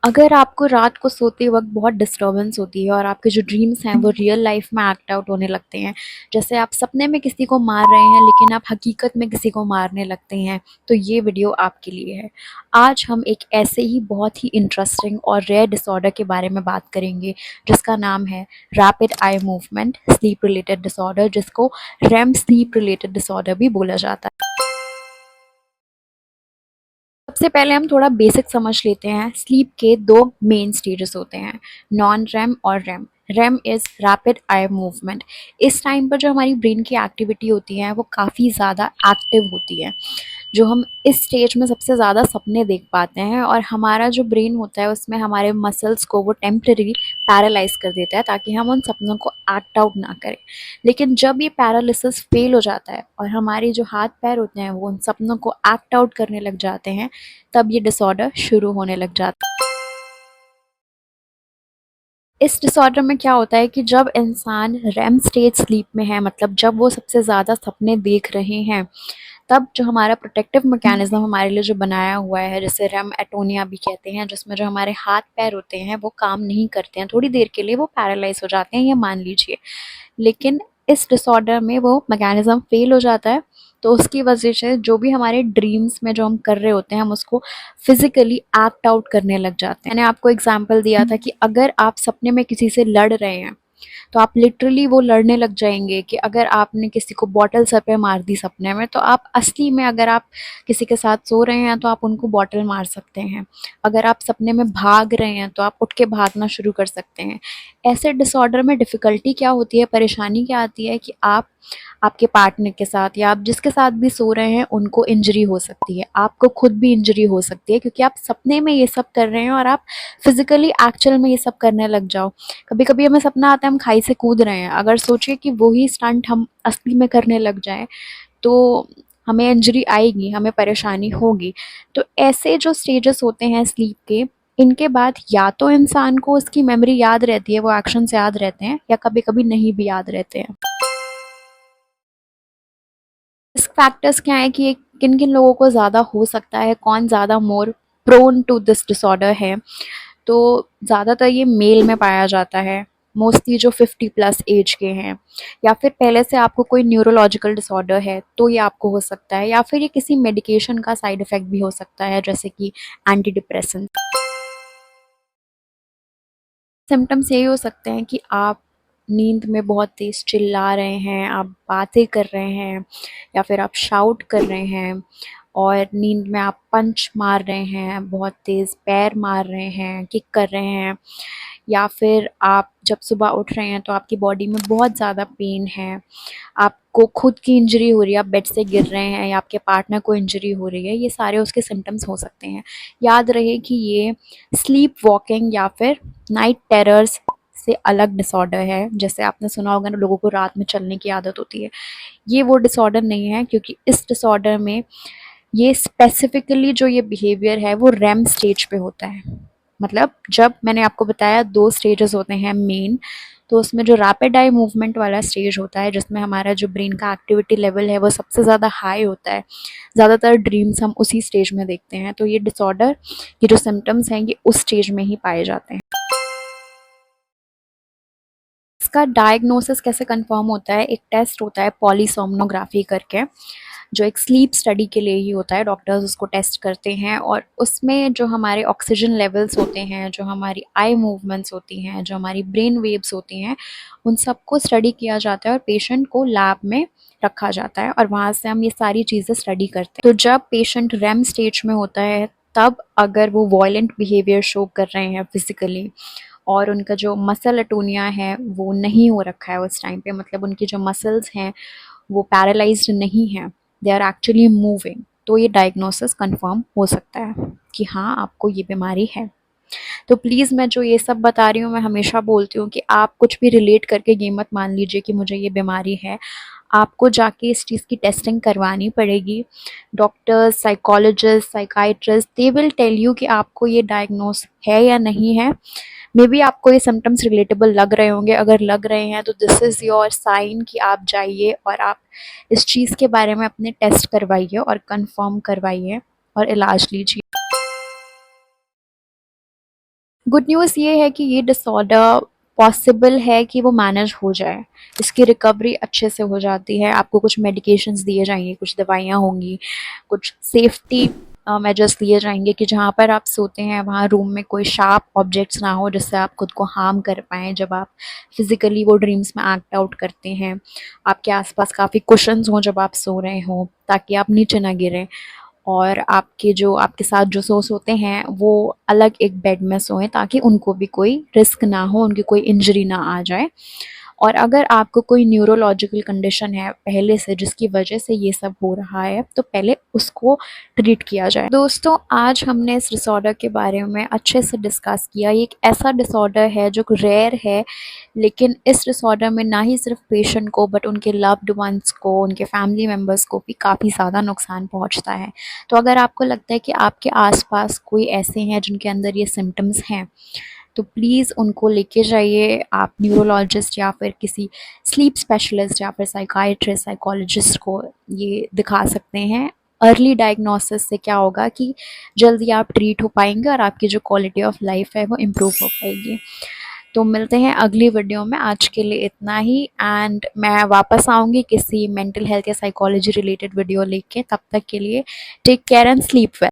अगर आपको रात को सोते वक़्त बहुत डिस्टर्बेंस होती है और आपके जो ड्रीम्स हैं वो रियल लाइफ़ में एक्ट आउट होने लगते हैं, जैसे आप सपने में किसी को मार रहे हैं लेकिन आप हकीकत में किसी को मारने लगते हैं, तो ये वीडियो आपके लिए है। आज हम एक ऐसे ही बहुत ही इंटरेस्टिंग और रेयर डिसऑर्डर के बारे में बात करेंगे, जिसका नाम है rapid eye movement sleep related disorder, जिसको रेम स्लीप रिलेटेड डिसऑर्डर भी बोला जाता है। सबसे पहले हम थोड़ा बेसिक समझ लेते हैं। स्लीप के दो मेन स्टेजेस होते हैं, नॉन रेम और REM. REM is rapid eye movement. इस टाइम पर जो हमारी ब्रेन की एक्टिविटी होती है वो काफ़ी ज़्यादा एक्टिव होती है। जो हम इस स्टेज में सबसे ज़्यादा सपने देख पाते हैं और हमारा जो ब्रेन होता है उसमें हमारे मसल्स को वो टेम्पररी पैरालाइज कर देता है ताकि हम उन सपनों को एक्ट आउट ना करें। लेकिन जब ये पैरालिसिस फेल हो जाता है और हमारे जो हाथ पैर होते हैं वो उन सपनों को एक्ट आउट करने लग जाते हैं, तब ये डिसऑर्डर शुरू होने लग जाता है। इस डिसऑर्डर में क्या होता है कि जब इंसान रेम स्टेज स्लीप में है, मतलब जब वो सबसे ज़्यादा सपने देख रहे हैं, तब जो हमारा प्रोटेक्टिव मैकेनिज्म हमारे लिए जो बनाया हुआ है, जिसे रेम एटोनिया भी कहते हैं, जिसमें जो हमारे हाथ पैर होते हैं वो काम नहीं करते हैं, थोड़ी देर के लिए वो पैरालाइज हो जाते हैं, ये मान लीजिए। लेकिन इस डिसऑर्डर में वो मैकेनिज्म फेल हो जाता है, तो उसकी वजह से जो भी हमारे ड्रीम्स में जो हम कर रहे होते हैं हम उसको फिजिकली एक्ट आउट करने लग जाते हैं। मैंने आपको एग्जांपल दिया था कि अगर आप सपने में किसी से लड़ रहे हैं तो आप लिटरली वो लड़ने लग जाएंगे। कि अगर आपने किसी को बॉटल सर पे मार दी सपने में, तो आप असली में अगर आप किसी के साथ सो रहे हैं तो आप उनको बॉटल मार सकते हैं। अगर आप सपने में भाग रहे हैं तो आप उठ के भागना शुरू कर सकते हैं। ऐसे डिसऑर्डर में डिफ़िकल्टी क्या होती है, परेशानी क्या आती है कि आप आपके पार्टनर के साथ या आप जिसके साथ भी सो रहे हैं उनको इंजरी हो सकती है, आपको खुद भी इंजरी हो सकती है, क्योंकि आप सपने में ये सब कर रहे हैं और आप फिजिकली एक्चुअल में ये सब करने लग जाओ। कभी कभी हमें सपना आता है हम खाई से कूद रहे हैं, अगर सोचिए कि वही स्टंट हम असली में करने लग जाएं तो हमें इंजरी आएगी, हमें परेशानी होगी। तो ऐसे जो स्टेजेस होते हैं स्लीप के, इनके बाद या तो इंसान को उसकी मेमोरी याद रहती है, वो एक्शंस याद रहते हैं, या कभी कभी नहीं भी याद रहते हैं। रिस्क फैक्टर्स क्या है कि किन किन लोगों को ज़्यादा हो सकता है, कौन ज़्यादा more prone to this disorder है। तो ज़्यादातर ये मेल में पाया जाता है, मोस्टली जो 50 प्लस एज के हैं, या फिर पहले से आपको कोई न्यूरोलॉजिकल डिसऑर्डर है तो ये आपको हो सकता है, या फिर ये किसी मेडिकेशन का साइड इफ़ेक्ट भी हो सकता है, जैसे कि एंटी डिप्रेसेंट। सिम्टम्स यही हो सकते हैं कि आप नींद में बहुत तेज़ चिल्ला रहे हैं, आप बातें कर रहे हैं, या फिर आप शाउट कर रहे हैं, और नींद में आप पंच मार रहे हैं, बहुत तेज़ पैर मार रहे हैं, किक कर रहे हैं, या फिर आप जब सुबह उठ रहे हैं तो आपकी बॉडी में बहुत ज़्यादा पेन है, आपको खुद की इंजरी हो रही है, आप बेड से गिर रहे हैं, या आपके पार्टनर को इंजरी हो रही है, ये सारे उसके सिम्टम्स हो सकते हैं। याद रहे कि ये स्लीप वॉकिंग या फिर नाइट टेरर्स से अलग डिसऑर्डर है। जैसे आपने सुना होगा ना, लोगों को रात में चलने की आदत होती है, ये वो डिसऑर्डर नहीं है, क्योंकि इस डिसऑर्डर में ये स्पेसिफिकली जो ये बिहेवियर है वो रेम स्टेज पे होता है। मतलब जब मैंने आपको बताया दो स्टेजेस होते हैं मेन, तो उसमें जो रैपिड आई मूवमेंट वाला स्टेज होता है, जिसमें हमारा जो ब्रेन का एक्टिविटी लेवल है वो सबसे ज़्यादा हाई होता है, ज़्यादातर ड्रीम्स हम उसी स्टेज में देखते हैं। तो ये डिसऑर्डर, ये जो सिम्टम्स हैं, ये उस स्टेज में ही पाए जाते हैं। इसका डायग्नोसिस कैसे कंफर्म होता है, एक टेस्ट होता है पॉलीसोमनोग्राफी करके, जो एक स्लीप स्टडी के लिए ही होता है। डॉक्टर्स उसको टेस्ट करते हैं और उसमें जो हमारे ऑक्सीजन लेवल्स होते हैं, जो हमारी आई मूवमेंट्स होती हैं, जो हमारी ब्रेन वेव्स होती हैं, उन सबको स्टडी किया जाता है और पेशेंट को लैब में रखा जाता है और वहाँ से हम ये सारी चीज़ें स्टडी करते हैं। तो जब पेशेंट रेम स्टेज में होता है, तब अगर वो वॉयलेंट बिहेवियर शो कर रहे हैं फिजिकली, और उनका जो मसल एटोनिया है वो नहीं हो रखा है उस टाइम पे, मतलब उनकी जो मसल्स हैं वो पैरालाइज्ड नहीं है, दे आर एक्चुअली मूविंग, तो ये डायग्नोसिस कंफर्म हो सकता है कि हाँ आपको ये बीमारी है। तो प्लीज़, मैं जो ये सब बता रही हूँ, मैं हमेशा बोलती हूँ कि आप कुछ भी रिलेट करके ये मत मान लीजिए कि मुझे ये बीमारी है। आपको जाके इस चीज़ की टेस्टिंग करवानी पड़ेगी। Doctors, psychologist, psychiatrist, they will tell you कि आपको ये डायग्नोस है या नहीं है। मे बी आपको ये सिम्टम्स रिलेटेबल लग रहे होंगे, अगर लग रहे हैं तो दिस इज़ योर साइन कि आप जाइए और आप इस चीज़ के बारे में अपने टेस्ट करवाइए और कंफर्म करवाइए और इलाज लीजिए। गुड न्यूज़ ये है कि ये डिसऑर्डर पॉसिबल है कि वो मैनेज हो जाए, इसकी रिकवरी अच्छे से हो जाती है। आपको कुछ मेडिकेशंस दिए जाएँगे, कुछ दवाइयाँ होंगी, कुछ सेफ्टी मेजर्स लिए जाएँगे कि जहाँ पर आप सोते हैं वहाँ रूम में कोई शार्प ऑब्जेक्ट्स ना हो जिससे आप खुद को हार्म कर पाएँ जब आप फिज़िकली वो ड्रीम्स में एक्ट आउट करते हैं। आपके आस-पास काफ़ी कुशन्स हों जब आप सो रहे हों ताकि आप नीचे ना गिरें। और आपके साथ जो सोते हैं वो अलग एक बेड में सोएं ताकि उनको भी कोई रिस्क ना हो, उनकी कोई इंजरी ना आ जाए। और अगर आपको कोई न्यूरोलॉजिकल कंडीशन है पहले से जिसकी वजह से ये सब हो रहा है तो पहले उसको ट्रीट किया जाए। दोस्तों, आज हमने इस डिसऑर्डर के बारे में अच्छे से डिस्कस किया। ये एक ऐसा डिसऑर्डर है जो रेयर है, लेकिन इस डिसऑर्डर में ना ही सिर्फ पेशेंट को बट उनके लव्ड वंस को, उनके फैमिली मेम्बर्स को भी काफ़ी ज़्यादा नुकसान पहुंचता है। तो अगर आपको लगता है कि आपके आसपास कोई ऐसे हैं जिनके अंदर ये सिम्टम्स हैं, तो प्लीज़ उनको लेके जाइए। आप न्यूरोलॉजिस्ट या फिर किसी स्लीप स्पेशलिस्ट या फिर साइकाइट्रिस्ट, साइकोलॉजिस्ट को ये दिखा सकते हैं। अर्ली डायग्नोसिस से क्या होगा कि जल्दी आप ट्रीट हो पाएंगे और आपकी जो क्वालिटी ऑफ लाइफ है वो इम्प्रूव हो पाएगी। तो मिलते हैं अगली वीडियो में, आज के लिए इतना ही। एंड मैं वापस आऊँगी किसी मेंटल हेल्थ या साइकोलॉजी रिलेटेड वीडियो लेके। तब तक के लिए take care and sleep well.